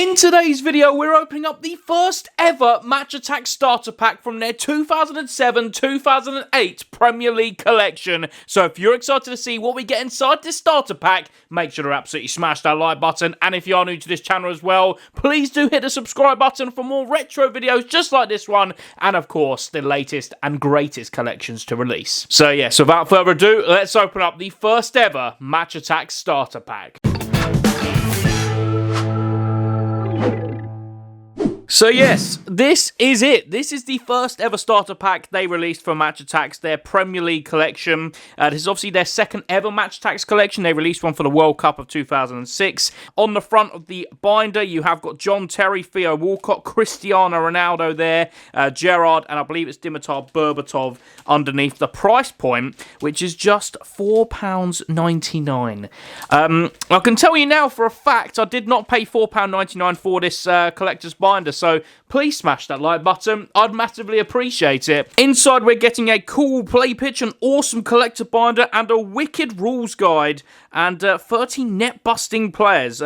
In today's video, we're opening up the first ever Match Attax starter pack from their 2007-2008 Premier League collection. So if you're excited to see what we get inside this starter pack, make sure to absolutely smash that like button. And if you are new to this channel as well, please do hit the subscribe button for more retro videos just like this one. And of course, the latest and greatest collections to release. So yes, without further ado, let's open up the first ever Match Attax starter pack. So yes, this is it. This is the first ever starter pack they released for Match Attax, their Premier League collection. This is obviously their second ever Match Attax collection. They released one for the World Cup of 2006. On the front of the binder, you have got John Terry, Theo Walcott, Cristiano Ronaldo there, Gerrard, and I believe it's Dimitar Berbatov underneath the price point, which is just £4.99. I can tell you now for a fact, I did not pay £4.99 for this collector's binder. So please smash that like button. I'd massively appreciate it. Inside, we're getting a cool play pitch, an awesome collector binder, and a wicked rules guide, and 30 net-busting players.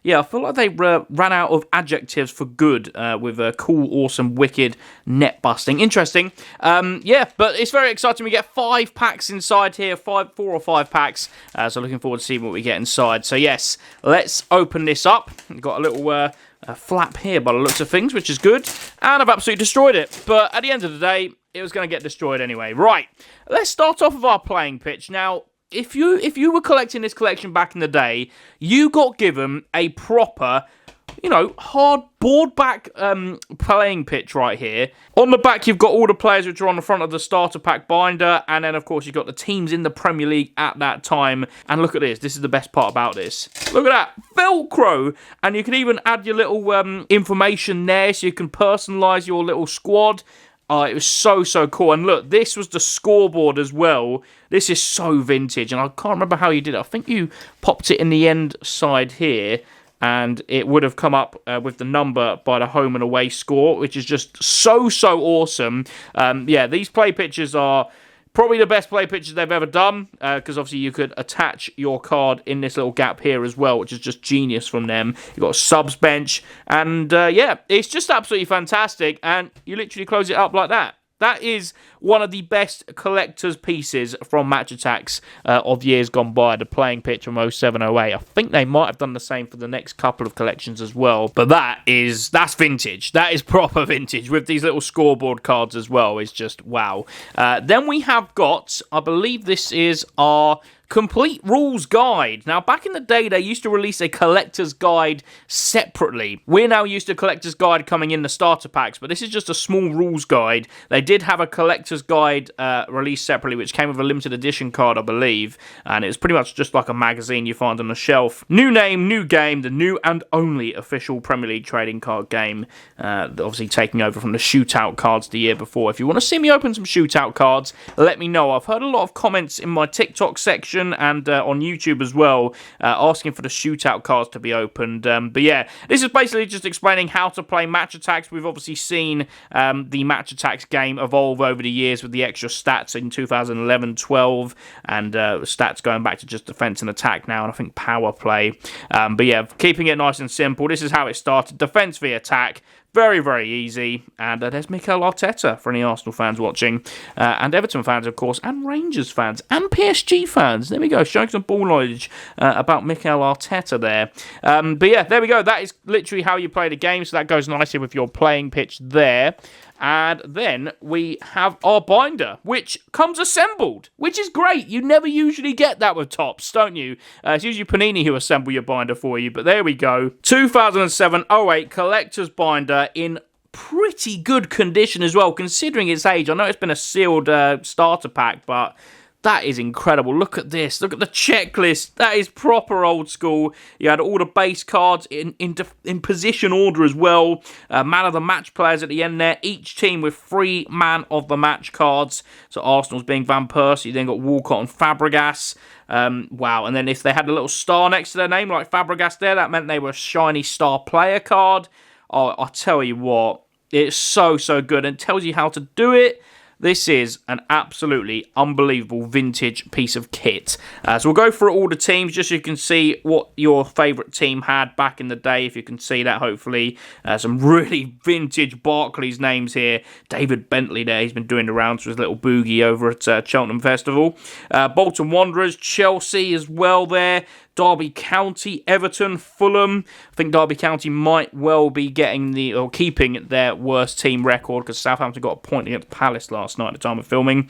Yeah, I feel like they ran out of adjectives for good with a cool, awesome, wicked net-busting. Interesting. Yeah, but it's very exciting. We get 5 packs inside here, 4 or 5 packs. So looking forward to seeing what we get inside. So yes, let's open this up. We've got a little flap here by the looks of things, which is good, and I've absolutely destroyed it, but at the end of the day, it was going to get destroyed anyway. Right, let's start off with our playing pitch. Now, if you were collecting this collection back in the day, you got given a proper, you know, hard board back playing pitch right here. On the back, you've got all the players which are on the front of the starter pack binder, and then, of course, you've got the teams in the Premier League at that time. And look at this. This is the best part about this. Look at that. Velcro. And you can even add your little information there, so you can personalise your little squad. It was so cool. And look, this was the scoreboard as well. This is so vintage, and I can't remember how you did it. I think you popped it in the end side here, and it would have come up with the number by the home and away score, which is just so awesome. Yeah, these play pictures are probably the best play pictures they've ever done, because obviously you could attach your card in this little gap here as well, which is just genius from them. You've got a subs bench, and yeah, it's just absolutely fantastic, and you literally close it up like that. That is one of the best collector's pieces from Match Attax of years gone by, the playing pitch from 07-08. I think they might have done the same for the next couple of collections as well. But that's vintage. That is proper vintage with these little scoreboard cards as well. It's just wow. Then we have got, I believe this is our complete rules guide. Now, back in the day, they used to release a collector's guide separately. We're now used to collector's guide coming in the starter packs, but this is just a small rules guide. They did have a collector's guide released separately, which came with a limited edition card, I believe, and it was pretty much just like a magazine you find on the shelf. New name, new game, the new and only official Premier League trading card game, obviously taking over from the shootout cards the year before. If you want to see me open some shootout cards, let me know. I've heard a lot of comments in my TikTok section and on YouTube as well, asking for the shootout cards to be opened. But yeah, this is basically just explaining how to play Match Attax. We've obviously seen the Match Attax game evolve over the years with the extra stats in 2011-12, and stats going back to just defense and attack now, and I think power play. But yeah, keeping it nice and simple. This is how it started. Defense v attack. Very easy. And there's Mikel Arteta for any Arsenal fans watching. And Everton fans, of course. And Rangers fans. And PSG fans. There we go. Showing some ball knowledge about Mikel Arteta there. But yeah, there we go. That is literally how you play the game. So that goes nicely with your playing pitch there. And then we have our binder, which comes assembled, which is great. You never usually get that with Topps, don't you? It's usually Panini who assemble your binder for you, but there we go. 2007-08 collector's binder in pretty good condition as well, considering its age. I know it's been a sealed starter pack, but that is incredible. Look at this. Look at the checklist. That is proper old school. You had all the base cards in position order as well. Man of the match players at the end there. Each team with 3 man of the match cards. So Arsenal's being Van Persie. You then got Walcott and Fabregas. Wow. And then if they had a little star next to their name like Fabregas there, that meant they were a shiny star player card. Oh, I tell you what. It's so good. And tells you how to do it. This is an absolutely unbelievable vintage piece of kit. So we'll go through all the teams just so you can see what your favourite team had back in the day, if you can see that, hopefully. Some really vintage Barclays names here. David Bentley there, he's been doing the rounds for his little boogie over at Cheltenham Festival. Bolton Wanderers, Chelsea as well there. Derby County, Everton, Fulham. I think Derby County might well be keeping their worst team record because Southampton got a point against Palace last night at the time of filming.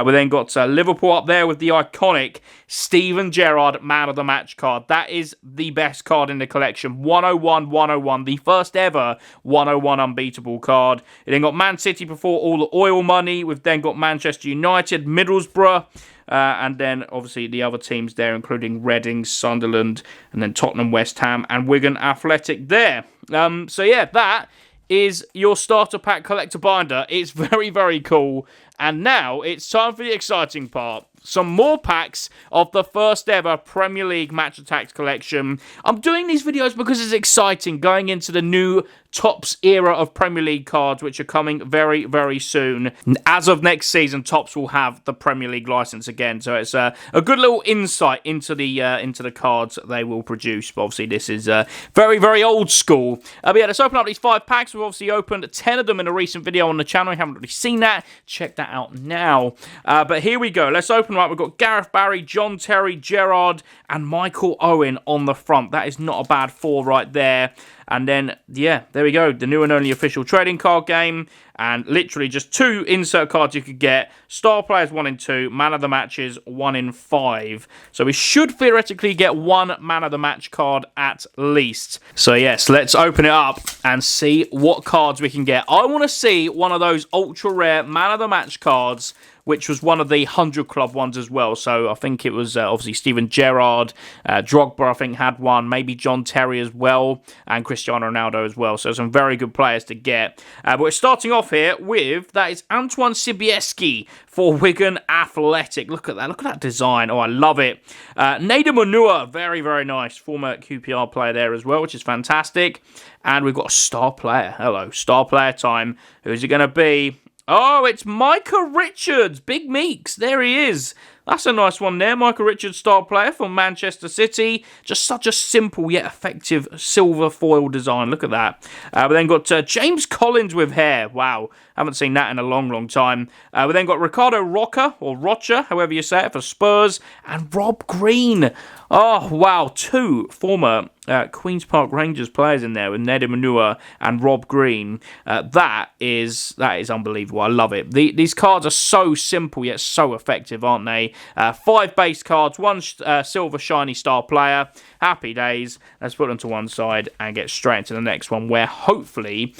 We then got Liverpool up there with the iconic Steven Gerrard Man of the Match card. That is the best card in the collection. 101-101, the first ever 101 unbeatable card. We then got Man City before all the oil money. We've then got Manchester United, Middlesbrough. And then, obviously, the other teams there, including Reading, Sunderland, and then Tottenham, West Ham, and Wigan Athletic there. So, yeah, that is your starter pack collector binder. It's very, very cool. And now it's time for the exciting part. Some more packs of the first ever Premier League Match Attax collection. I'm doing these videos because it's exciting going into the new Topps era of Premier League cards, which are coming very, very soon. As of next season, Topps will have the Premier League license again, so it's a good little insight into the cards that they will produce. But obviously, this is very, very old school. But yeah, let's open up these 5 packs. We've obviously opened 10 of them in a recent video on the channel. If you haven't already seen that, check that out now. But here we go. Let's open them up. We've got Gareth Barry, John Terry, Gerrard, and Michael Owen on the front. That is not a bad 4 right there. And then, yeah, there we go. The new and only official trading card game. And literally just 2 insert cards you could get. Star Players 1 in 2. Man of the Matches 1 in 5. So we should theoretically get 1 Man of the Match card at least. So yes, let's open it up and see what cards we can get. I want to see one of those ultra rare Man of the Match cards, which was one of the 100 Club ones as well. So I think it was obviously Steven Gerrard, Drogba I think had one, maybe John Terry as well, and Cristiano Ronaldo as well. So some very good players to get. But we're starting off here with, that is Antoine Sibieski for Wigan Athletic. Look at that design. Oh, I love it. Nader Manua, very, very nice. Former QPR player there as well, which is fantastic. And we've got a star player. Hello, star player time. Who's it going to be? Oh, it's Micah Richards. Big Meeks. There he is. That's a nice one there. Micah Richards, star player from Manchester City. Just such a simple yet effective silver foil design. Look at that. We then got James Collins with hair. Wow. Haven't seen that in a long, long time. We then got Ricardo Rocha, or Rocha, however you say it, for Spurs. And Rob Green. Oh, wow. 2 former Queen's Park Rangers players in there with Nader Manua and Rob Green. That is unbelievable. I love it. These cards are so simple yet so effective, aren't they? 5 base cards, 1 silver shiny star player. Happy days. Let's put them to one side and get straight into the next one, where hopefully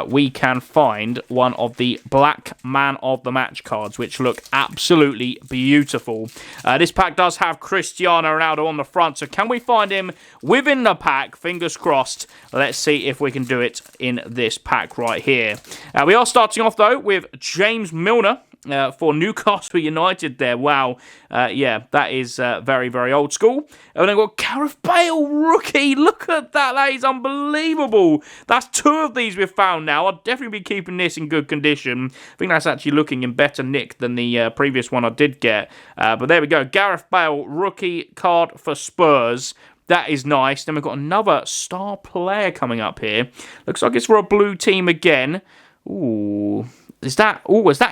we can find one of the Black Man of the Match cards, which look absolutely beautiful. This pack does have Cristiano Ronaldo on the front, so can we find him within the pack? Fingers crossed. Let's see if we can do it in this pack right here. We are starting off though with James Milner for Newcastle United there. Wow. Yeah, that is very, very old school. And then we've got Gareth Bale, rookie. Look at that. That is unbelievable. That's 2 of these we've found now. I'll definitely be keeping this in good condition. I think that's actually looking in better nick than the previous one I did get. But there we go. Gareth Bale, rookie card for Spurs. That is nice. Then we've got another star player coming up here. Looks like it's for a blue team again. Ooh. Is that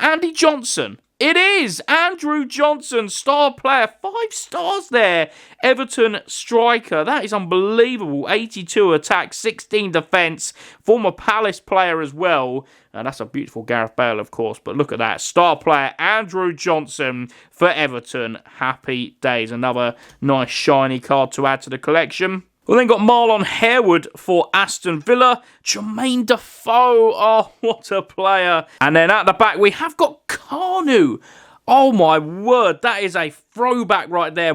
Andy Johnson? It is! Andrew Johnson, star player. 5 stars there. Everton striker. That is unbelievable. 82 attack, 16 defence. Former Palace player as well. That's a beautiful Gareth Bale, of course. But look at that. Star player Andrew Johnson for Everton. Happy days. Another nice shiny card to add to the collection. We then got Marlon Harewood for Aston Villa. Jermaine Defoe. Oh, what a player. And then at the back, we have got Carnu. Oh, my word. That is a throwback right there.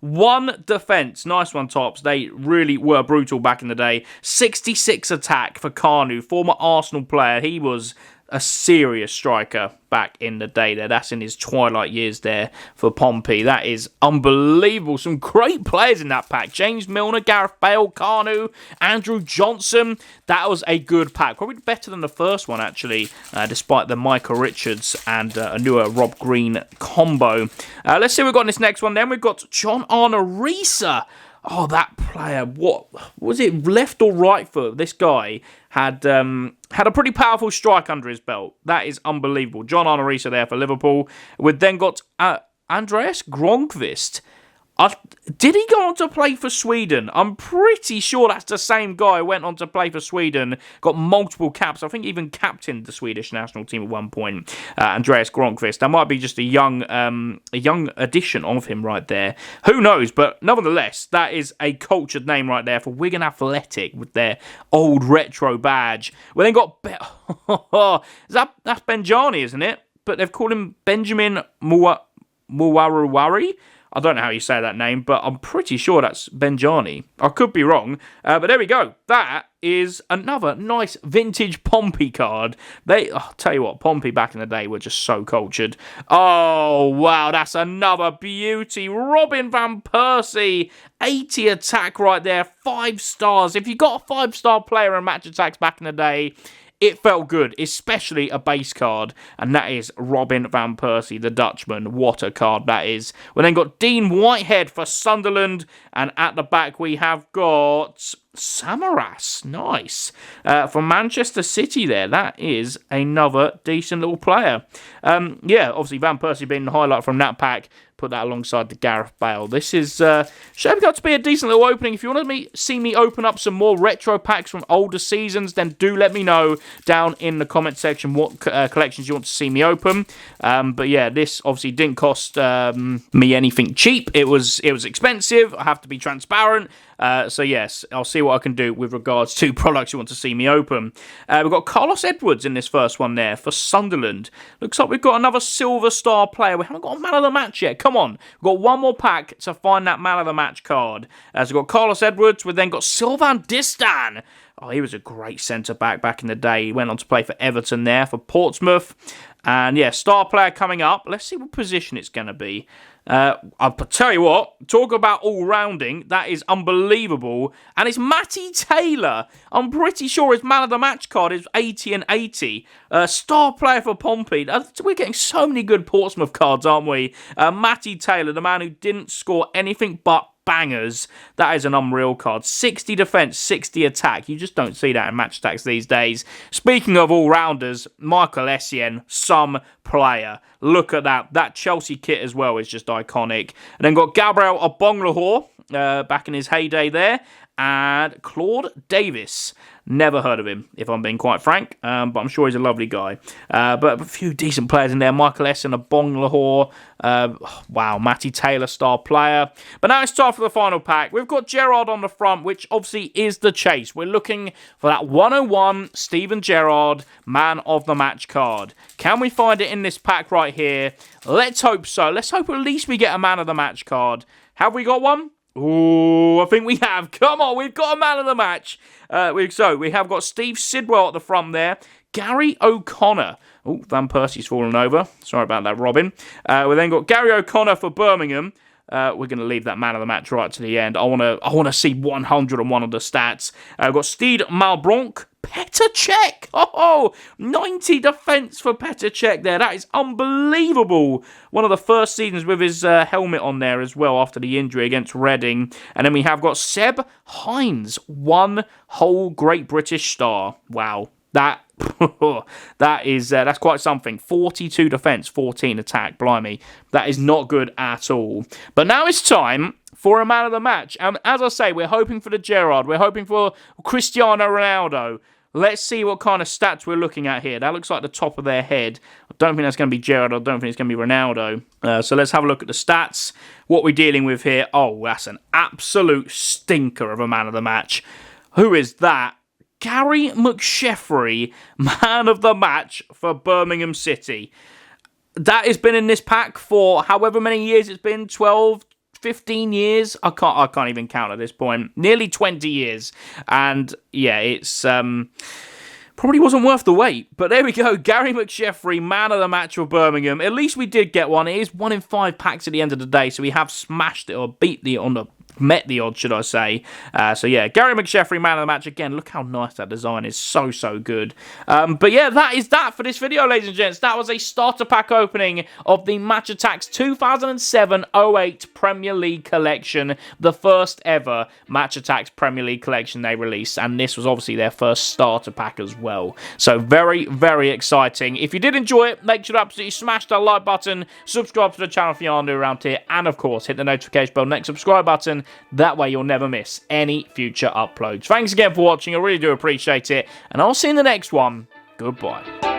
1 defence. Nice one, Topps. They really were brutal back in the day. 66 attack for Carnu. Former Arsenal player. He was a serious striker back in the day there. That's in his twilight years there for Pompey. That is unbelievable. Some great players in that pack. James Milner, Gareth Bale, Carnu, Andrew Johnson. That was a good pack. Probably better than the first one, actually, despite the Michael Richards and a newer Rob Green combo. Let's see what we've got in this next one then. We've got John Arnorisa. Oh, that player, what was it, left or right foot? This guy had a pretty powerful strike under his belt. That is unbelievable. John Arnorisa there for Liverpool. We've then got Andreas Gronqvist. Did he go on to play for Sweden? I'm pretty sure that's the same guy who went on to play for Sweden, got multiple caps. I think even captained the Swedish national team at one point. Andreas Gronqvist. That might be just a young addition of him right there. Who knows? But nevertheless, that is a cultured name right there for Wigan Athletic with their old retro badge. We then got that's Benjani, isn't it? But they've called him Benjamin Muwaruwari. I don't know how you say that name, but I'm pretty sure that's Benjani. I could be wrong, but there we go. That is another nice vintage Pompey card. I'll tell you what, Pompey back in the day were just so cultured. Oh, wow, that's another beauty. Robin Van Persie, 80 attack right there, 5 stars. If you got a 5-star player in Match Attacks back in the day, it felt good, especially a base card, and that is Robin Van Persie, the Dutchman. What a card that is. We then got Dean Whitehead for Sunderland, and at the back we have got Samaras, nice, from Manchester City there. That is another decent little player. Yeah, obviously Van Persie being the highlight from that pack. Put that alongside the Gareth Bale. This is shaping up to be a decent little opening. If you want to see me open up some more retro packs from older seasons, then do let me know down in the comment section what collections you want to see me open. But yeah, this obviously didn't cost me anything cheap. It was expensive. I have to be transparent. So yes, I'll see what I can do with regards to products you want to see me open. We've got Carlos Edwards in this first one there for Sunderland. Looks like we've got another silver star player. We haven't got a man of the match yet. Come on. We've got one more pack to find that man of the match card. So we've got Carlos Edwards. We've then got Sylvain Distin. Oh, he was a great centre-back in the day. He went on to play for Everton there, for Portsmouth. And yeah, star player coming up. Let's see what position it's going to be. I'll tell you what, talk about all-rounding, that is unbelievable. And it's Matty Taylor. I'm pretty sure his man of the match card is 80 and 80. Star player for Pompey. We're getting so many good Portsmouth cards, aren't we? Matty Taylor, the man who didn't score anything but bangers. That is an unreal card. 60 defence, 60 attack. You just don't see that in Match Attacks these days. Speaking of all-rounders, Michael Essien, some player. Look at that. That Chelsea kit as well is just iconic. And then got Gabriel Ogbonlahor back in his heyday there. And Claude Davis. Never heard of him, if I'm being quite frank, but I'm sure he's a lovely guy. But a few decent players in there. Michael Essien, Ogbonlahor. Wow, Matty Taylor, star player. But now it's time for the final pack. We've got Gerrard on the front, which obviously is the chase. We're looking for that 101 Steven Gerrard man of the match card. Can we find it in this pack right here? Let's hope so. Let's hope at least we get a man of the match card. Have we got one? Ooh, I think we have. Come on, we've got a man of the match. We have got Steve Sidwell at the front there. Gary O'Connor. Oh, Van Persie's fallen over. Sorry about that, Robin. We then got Gary O'Connor for Birmingham. We're going to leave that man of the match right to the end. I want to see 101 of the stats. We've got Stede Malbronk. Petr Cech. Oh, 90 defence for Petr Cech there. That is unbelievable. One of the first seasons with his helmet on there as well after the injury against Reading. And then we have got Seb Hines. One whole Great British Star. Wow. That's quite something. 42 defence, 14 attack. Blimey. That is not good at all. But now it's time for a man of the match. And as I say, we're hoping for the Gerrard. We're hoping for Cristiano Ronaldo. Let's see what kind of stats we're looking at here. That looks like the top of their head. I don't think that's going to be Gerrard. I don't think it's going to be Ronaldo. So let's have a look at the stats. What we're dealing with here. Oh, that's an absolute stinker of a man of the match. Who is that? Gary McSheffrey, man of the match for Birmingham City. That has been in this pack for however many years it's been, 12, 15 years. I can't even count at this point. Nearly 20 years. And yeah, it's probably wasn't worth the wait. But there we go. Gary McSheffrey, man of the match for Birmingham. At least we did get one. It is 1 in 5 packs at the end of the day, so we have smashed it, or beat the on the met the odds, should I say. So yeah, Gary McSheffrey, man of the match. Again, look how nice that design is. So good. But yeah, that is that for this video, ladies and gents. That was a starter pack opening of the Attax 2007-08 Premier League collection. The first ever Attax Premier League collection they released. And this was obviously their first starter pack as well. So very exciting. If you did enjoy it, make sure to absolutely smash that like button. Subscribe to the channel if you are new around here. And of course, hit the notification bell, next subscribe button. That way you'll never miss any future uploads. Thanks again for watching. I really do appreciate it. And I'll see you in the next one. Goodbye.